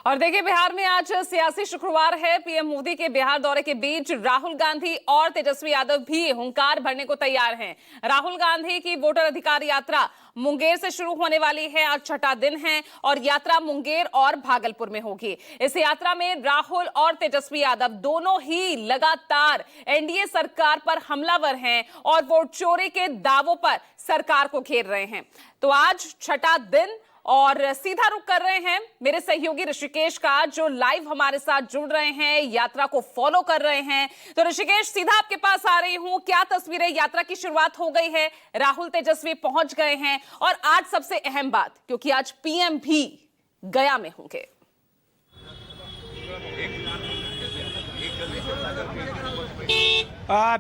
और देखिए, बिहार में आज सियासी शुक्रवार है। पीएम मोदी के बिहार दौरे के बीच राहुल गांधी और तेजस्वी यादव भी हुंकार भरने को तैयार हैं। राहुल गांधी की वोटर अधिकार यात्रा मुंगेर से शुरू होने वाली है। आज छठा दिन है और यात्रा मुंगेर और भागलपुर में होगी। इस यात्रा में राहुल और तेजस्वी यादव दोनों ही लगातार एनडीए सरकार पर हमलावर हैं और वोट चोरी के दावों पर सरकार को घेर रहे हैं। तो आज छठा दिन और सीधा रुख कर रहे हैं मेरे सहयोगी ऋषिकेश का, जो लाइव हमारे साथ जुड़ रहे हैं, यात्रा को फॉलो कर रहे हैं। तो ऋषिकेश, सीधा आपके पास आ रही हूं। क्या तस्वीरें? यात्रा की शुरुआत हो गई है, राहुल तेजस्वी पहुंच गए हैं और आज सबसे अहम बात, क्योंकि आज पीएम भी गया में होंगे।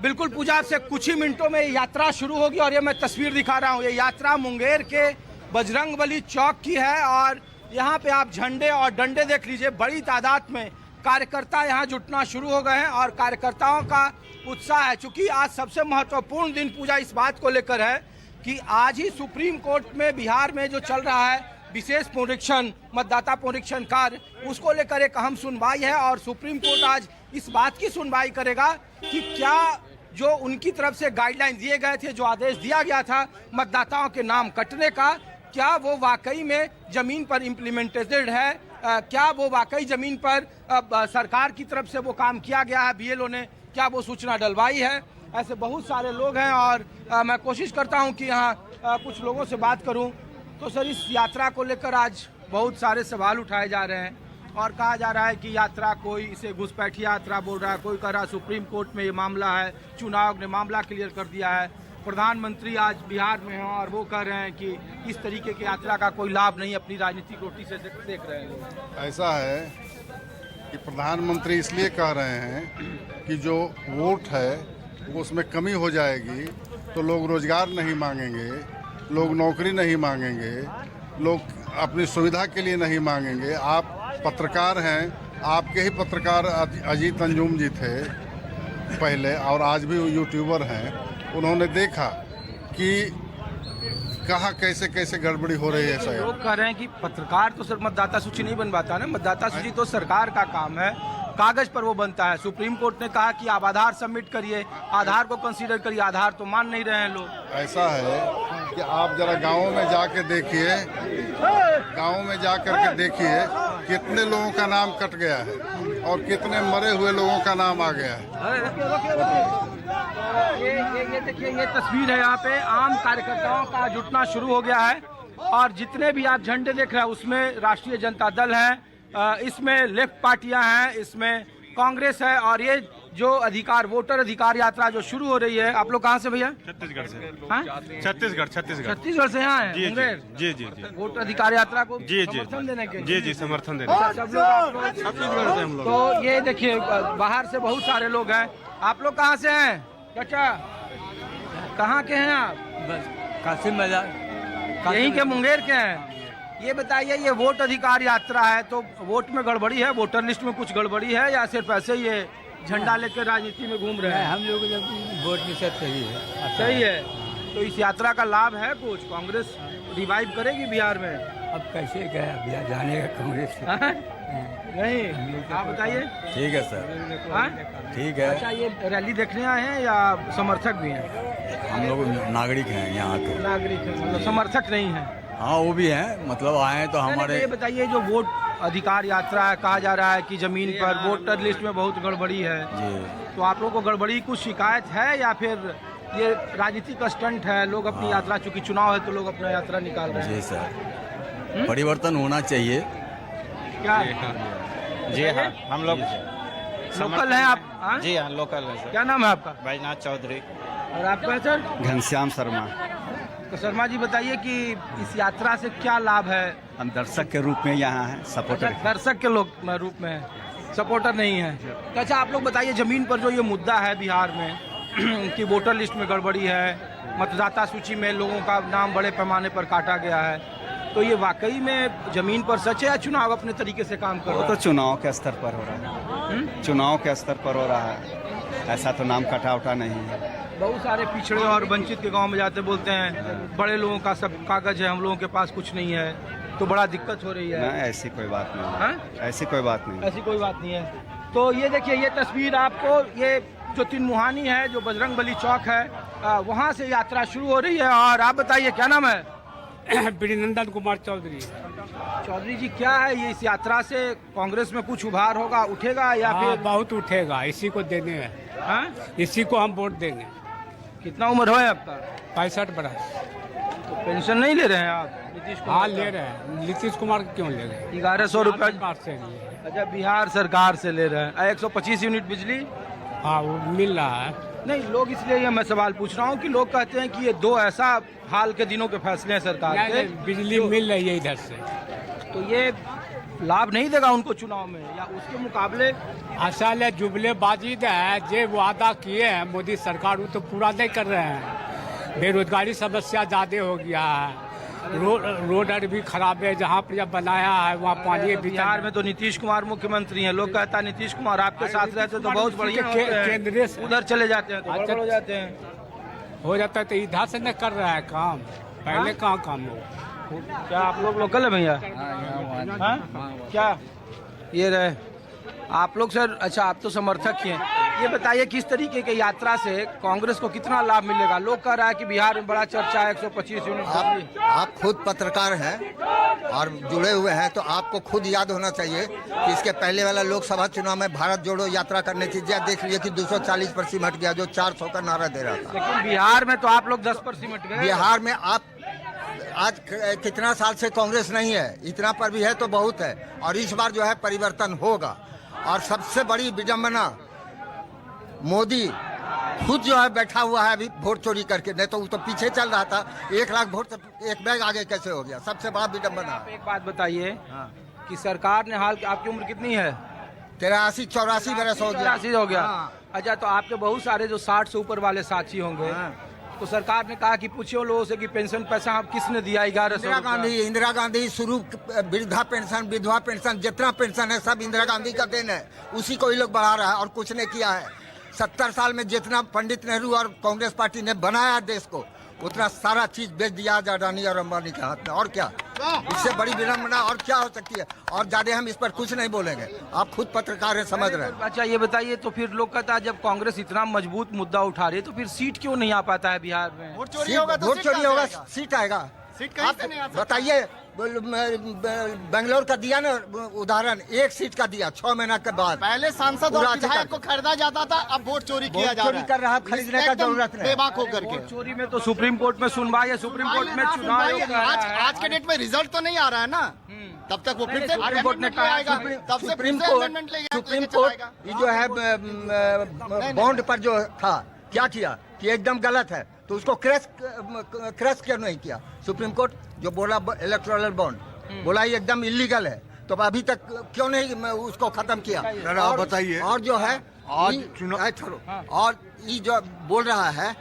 बिल्कुल पूजा, से कुछ ही मिनटों में यात्रा शुरू होगी और ये मैं तस्वीर दिखा रहा हूँ। ये यात्रा मुंगेर के बजरंगबली चौक की है और यहाँ पे आप झंडे और डंडे देख लीजिए। बड़ी तादाद में कार्यकर्ता यहाँ जुटना शुरू हो गए हैं और कार्यकर्ताओं का उत्साह है। चूंकि आज सबसे महत्वपूर्ण दिन पूजा इस बात को लेकर है कि आज ही सुप्रीम कोर्ट में बिहार में जो चल रहा है विशेष पुनरीक्षण, मतदाता पुनरीक्षण कार्य, उसको लेकर एक अहम सुनवाई है और सुप्रीम कोर्ट आज इस बात की सुनवाई करेगा कि क्या जो उनकी तरफ से गाइडलाइन दिए गए थे, जो आदेश दिया गया था मतदाताओं के नाम कटने का, क्या वो वाकई में जमीन पर इम्प्लीमेंटेड है, क्या वो वाकई जमीन पर सरकार की तरफ से वो काम किया गया है, बीएलओ ने क्या वो सूचना डलवाई है। ऐसे बहुत सारे लोग हैं और मैं कोशिश करता हूं कि यहाँ कुछ लोगों से बात करूं। तो सर, इस यात्रा को लेकर आज बहुत सारे सवाल उठाए जा रहे हैं और कहा जा रहा है कि यात्रा, कोई इसे घुसपैठी यात्रा बोल रहा है, कोई कह रहा सुप्रीम कोर्ट में ये मामला है, चुनाव ने मामला क्लियर कर दिया है, प्रधानमंत्री आज बिहार में हैं और वो कह रहे हैं कि इस तरीके की यात्रा का कोई लाभ नहीं, अपनी राजनीतिक रोटी से देख रहे हैं। ऐसा है कि प्रधानमंत्री इसलिए कह रहे हैं कि जो वोट है वो उसमें कमी हो जाएगी तो लोग रोजगार नहीं मांगेंगे, लोग नौकरी नहीं मांगेंगे, लोग अपनी सुविधा के लिए नहीं मांगेंगे। आप पत्रकार हैं, आपके ही पत्रकार अजीत अंजुम जी थे पहले और आज भी यूट्यूबर हैं। उन्होंने देखा कि कहाँ कैसे कैसे गड़बड़ी हो रही है। सर, लोग कह रहे हैं कि पत्रकार तो सिर्फ मतदाता सूची नहीं बनवाता ना, मतदाता सूची तो सरकार का काम है, कागज पर वो बनता है। सुप्रीम कोर्ट ने कहा कि आप आधार सबमिट करिए, आधार को कंसीडर करिए, आधार तो मान नहीं रहे हैं लोग। ऐसा है कि आप जरा गाँव में जाके देखिए, गाँव में जा करके देखिए कितने लोगों का नाम कट गया है और कितने मरे हुए लोगों का नाम आ गया है। ये देखिए, ये तस्वीर है। यहाँ पे आम कार्यकर्ताओं का जुटना शुरू हो गया है और जितने भी आप झंडे देख रहे हैं उसमें राष्ट्रीय जनता दल है, इसमें लेफ्ट पार्टियां हैं, इसमें कांग्रेस है। और ये जो अधिकार, वोटर अधिकार यात्रा जो शुरू हो रही है, आप लोग कहाँ से भैया? छत्तीसगढ़ से। हाँ, छत्तीसगढ़ से यहाँ है। जी। वोटर अधिकार यात्रा को जी समर्थन देने के जी समर्थन देने। सब लोग छत्तीसगढ़ से हम लोग। तो ये देखिए, बाहर से बहुत सारे लोग हैं। आप लोग कहाँ से हैं चाचा? कहाँ के हैं आप? बस कासिम बाजार, यहीं के मुंगेर के हैं। ये बताइए, ये वोट अधिकार यात्रा है तो वोट में गड़बड़ी है, वोटर लिस्ट में कुछ गड़बड़ी है या सिर्फ ऐसे ही ये झंडा लेकर राजनीति में घूम रहे हैं? हम लोग जब वोट में सब सही है। सही है। तो इस यात्रा का लाभ है कुछ? कांग्रेस रिवाइव करेगी बिहार में? अब कैसे गया बिहार जाने का कांग्रेस नहीं, आप बताइए। ठीक है सर, हाँ? ठीक है। अच्छा, ये रैली देखने आए हैं या समर्थक भी हैं? हम लोग नागरिक हैं यहाँ के। नागरिक हैं, मतलब समर्थक नहीं है। हाँ, वो भी हैं, मतलब आए हैं तो हमारे। ये बताइए, जो वोट अधिकार यात्रा है, कहा जा रहा है कि जमीन पर वोटर लिस्ट में बहुत गड़बड़ी है जी, तो आप लोगों को गड़बड़ी कुछ शिकायत है या फिर ये राजनीतिक स्टंट है? लोग अपनी यात्रा, चूंकि चुनाव है तो लोग अपना यात्रा निकाल रहे हैं। जी सर, परिवर्तन होना चाहिए। क्या? जी हाँ, हम लोग लोकल हैं आप? हाँ? जी हाँ, लोकल है सर। क्या नाम है आपका? बैजनाथ चौधरी। और आपका सर? घनश्याम शर्मा। तो शर्मा जी, बताइए कि इस यात्रा से क्या लाभ है? हम दर्शक के रूप में यहाँ हैं, सपोर्टर। दर्शक के लोग रूप में है, सपोर्टर नहीं है। तो अच्छा, आप लोग बताइए, जमीन पर जो ये मुद्दा है बिहार में कि वोटर लिस्ट में गड़बड़ी है, मतदाता सूची में लोगों का नाम बड़े पैमाने पर काटा गया है, तो ये वाकई में जमीन पर सच है या चुनाव अपने तरीके से काम कर रहा है? वो तो चुनाव के स्तर पर हो रहा है, चुनाव के स्तर पर हो रहा है, ऐसा तो नाम कटा उठा नहीं है। बहुत सारे पिछड़े और वंचित के गांव में जाते बोलते हैं बड़े लोगों का सब कागज है, हम लोगों के पास कुछ नहीं है। तो बड़ा दिक्कत हो रही है। ना ऐसी कोई बात नहीं है। हाँ? ऐसी कोई बात नहीं। ऐसी कोई बात नहीं है। तो ये देखिए, ये तस्वीर आपको, ये जो तीनमुहानी है, जो बजरंग बली चौक है, वहाँ से यात्रा शुरू हो रही है। और आप बताइए, क्या नाम है? बिरिनंदन कुमार चौधरी। चौधरी जी, क्या है ये, इस यात्रा से कांग्रेस में कुछ उभार होगा, उठेगा या फिर? बहुत उठेगा, इसी को देने हैं। हाँ? इसी को हम वोट देंगे। कितना उम्र है आपका? 65 बरस। तो पेंशन नहीं ले रहे हैं आप? नीतीश कुमार हाँ ले रहे हैं। नीतीश कुमार क्यों ले रहे हैं? 1100 रुपये। सरकार से लिए हैं। अच्छा, बिहार सरकार से ले रहे हैं। 125 यूनिट बिजली हाँ वो मिल रहा है। नहीं, लोग इसलिए ये मैं सवाल पूछ रहा हूँ कि लोग कहते हैं कि ये दो ऐसा हाल के दिनों के फैसले हैं सरकार के। बिजली मिल रही है इधर से, तो ये लाभ नहीं देगा उनको चुनाव में, या उसके मुकाबले? असल है जुमलेबाजी है। जो वादा किए हैं मोदी सरकार वो तो पूरा नहीं कर रहे हैं। बेरोजगारी समस्या ज़्यादा हो गया है। रोड भी खराब है। जहाँ पर जब बनाया है वहाँ पानी बिहार में तो नीतीश कुमार मुख्यमंत्री हैं। लोग कहता है नीतीश कुमार आपके साथ रहते तो बहुत बढ़िया होते हैं। केंद्र से उधर चले जाते हैं तो गड़बड़ हो जाते हैं। हो जाता है तो इधर से न कर रहा है काम। पहले कहाँ काम हो। क्या आप लोग लोकल है भैया? हाँ? क्या ये रहे आप लोग सर? अच्छा, आप तो समर्थक ही हैं। ये बताइए, किस तरीके की यात्रा से कांग्रेस को कितना लाभ मिलेगा? लोग कह रहा है कि बिहार में बड़ा चर्चा है, 125 यूनिट। आप खुद पत्रकार हैं और जुड़े हुए हैं, तो आपको खुद याद होना चाहिए कि इसके पहले वाला लोकसभा चुनाव में भारत जोड़ो यात्रा करनी थी। देख लीजिए कि 240 पर सिमट गया, जो 400 का नारा दे रहा था। लेकिन बिहार में तो आप लोग 10 पर सिमट गए। बिहार में आप आज कितना साल से कांग्रेस नहीं है, इतना पर भी है तो बहुत है। और इस बार जो है परिवर्तन होगा। और सबसे बड़ी विडम्बना, मोदी खुद जो है बैठा हुआ है अभी वोट चोरी करके। नहीं तो वो तो पीछे चल रहा था। 1 लाख वोट से एक बैग आगे कैसे हो गया? सबसे बड़ा विडम्बना। आप एक बात बताइए कि सरकार ने हाल, आपकी उम्र कितनी है? 83-84 बरस हो गया। 83 हो गया। हाँ। अच्छा, तो आपके बहुत सारे जो 60 से ऊपर वाले साथी होंगे। तो सरकार ने कहा कि पूछिए लोगों से कि पेंशन पैसा आप किसने दिया? 1100। इंदिरा गांधी शुरू वृद्धा पेंशन, विधवा पेंशन, जितना पेंशन है सब इंदिरा गांधी का देन है। उसी को ये लोग बढ़ा रहा है और कुछ ने किया है। 70 साल में जितना पंडित नेहरू और कांग्रेस पार्टी ने बनाया देश को, उतना सारा चीज बेच दिया अडानी और अंबानी के हाथ में। और क्या, इससे बड़ी विडम्बना और क्या हो सकती है? और ज्यादा हम इस पर कुछ नहीं बोलेंगे। आप खुद पत्रकार हैं, समझ रहे हैं। अच्छा, ये बताइए, तो फिर लोग कहता है जब कांग्रेस इतना मजबूत मुद्दा उठा रही है तो फिर सीट क्यों नहीं आ पाता है बिहार में? वोट चोरी होगा, सीट आएगा। आप बताइए, बेंगलोर का दिया ना उदाहरण, 1 सीट का दिया 6 महीना के बाद। पहले सांसद और विधायक को खरीदा जाता था, अब वोट चोरी किया जा रहा है। कर रहा है, खरीदने का जरूरत नहीं। बेबाक होकर के चोरी में तो सुप्रीम कोर्ट में सुनवाई है, सुप्रीम कोर्ट में चुनाव। आज के डेट में रिजल्ट तो नहीं आ रहा है ना, तब तक वो फिर से सुप्रीम कोर्ट ने कहा, सुप्रीम कोर्ट ये जो है बॉन्ड पर जो था, क्या किया कि एकदम गलत है, तो उसको क्रश क्यों नहीं किया? सुप्रीम कोर्ट जो बोला इलेक्टोरल बॉन्ड, बोला ये एकदम इलीगल है, तो अभी तक क्यों नहीं उसको खत्म किया? आप बताइए। और जो है आज और ये जो बोल रहा है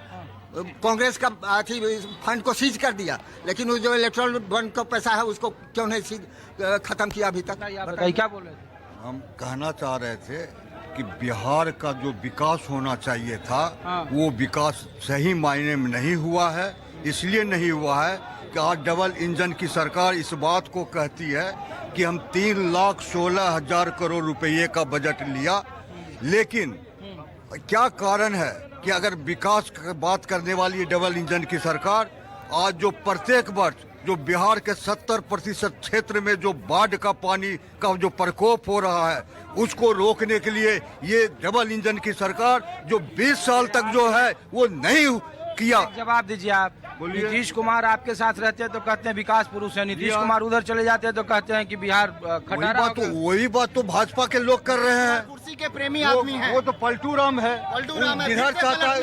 कांग्रेस का फंड को सीज कर दिया, लेकिन वो जो इलेक्टोरल बॉन्ड का पैसा है उसको क्यों नहीं खत्म किया अभी तक? बताइए, क्या बोल रहे थे? हम कहना चाह रहे थे कि बिहार का जो विकास होना चाहिए था, वो विकास सही मायने में नहीं हुआ है। इसलिए नहीं हुआ है कि आज डबल इंजन की सरकार इस बात को कहती है कि हम 3,16,000 करोड़ रुपये का बजट लिया, लेकिन क्या कारण है कि अगर विकास की बात करने वाली डबल इंजन की सरकार, आज जो प्रत्येक वर्ष जो बिहार के 70% क्षेत्र में जो बाढ़ का पानी का जो प्रकोप हो रहा है, उसको रोकने के लिए ये डबल इंजन की सरकार जो 20 साल तक जो है वो नहीं किया। जवाब दीजिए आप। नीतीश कुमार आपके साथ रहते हैं तो कहते हैं विकास पुरुष है, नीतीश कुमार उधर चले जाते हैं तो कहते हैं कि बिहार खटारा। वही बात तो भाजपा के लोग कर रहे हैं। कुर्सी के प्रेमी आदमी हैं। वो तो पलटू राम है, पलटू राम है, जिधर चाहता है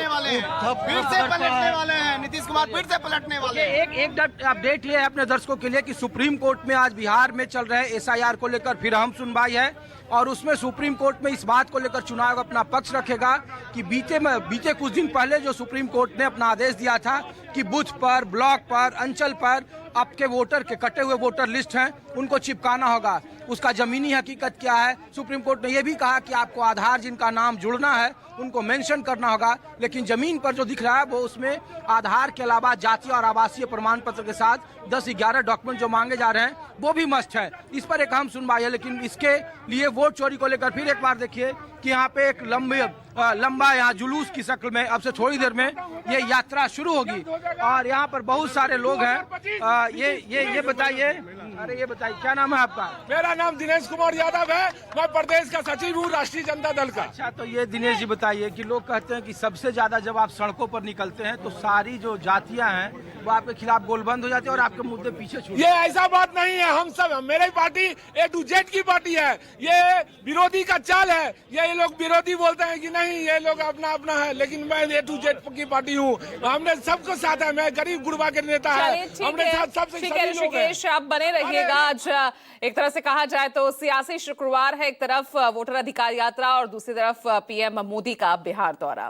फिर से पलटने वाले हैं। नीतीश कुमार फिर से पलटने वाले हैं। एक अपडेट ये है अपने दर्शकों के लिए कि सुप्रीम कोर्ट में आज बिहार में चल रहे SIR को लेकर फिर हम सुनवाई है, और उसमें सुप्रीम कोर्ट में इस बात को लेकर चुनाव आयोग अपना पक्ष रखेगा कि बीते कुछ दिन पहले जो सुप्रीम कोर्ट ने अपना आदेश दिया था कि बूथ पर, ब्लॉक पर, अंचल पर आपके वोटर के कटे हुए वोटर लिस्ट हैं उनको चिपकाना होगा, उसका जमीनी हकीकत क्या है। सुप्रीम कोर्ट ने यह भी कहा कि आपको आधार जिनका नाम जुड़ना है उनको मेंशन करना होगा, लेकिन जमीन पर जो दिख रहा है वो उसमें आधार के अलावा जातीय और आवासीय प्रमाण पत्र के साथ 10-11 डॉक्यूमेंट जो मांगे जा रहे हैं वो भी मस्ट है। इस पर एक अहम सुनवाई है, लेकिन इसके लिए वोट चोरी को लेकर फिर एक बार देखिए कि यहाँ पे एक लंबा यहाँ जुलूस की शक्ल में अब से थोड़ी देर में ये यात्रा शुरू होगी और यहाँ पर बहुत सारे लोग हैं। ये बताइए, अरे ये बताइए क्या नाम है आपका? मेरा नाम दिनेश कुमार यादव है, मैं प्रदेश का सचिव हूँ राष्ट्रीय जनता दल का। अच्छा, तो ये दिनेश जी बताइए कि लोग कहते हैं कि सबसे ज्यादा जब आप सड़कों पर निकलते हैं तो सारी जो जातियां हैं वो आपके खिलाफ गोलबंद हो जाती है और आपके मुद्दे पीछे छूट। ये ऐसा बात नहीं है, हम सब मेरी पार्टी A to Z की पार्टी है, ये विरोधी का चाल है। ये लोग विरोधी बोलते हैं कि नहीं ये लोग अपना अपना है, लेकिन मैं A to Z की पार्टी हूँ। हमने सबको साथ है, मैं गरीब गुरबा के नेता है, हमने साथ सबसे ठीक है ऋषिकेश, आप बने रहिएगा। आज एक तरह से कहा जाए तो सियासी शुक्रवार है, एक तरफ वोटर अधिकार यात्रा और दूसरी तरफ पीएम मोदी का बिहार दौरा।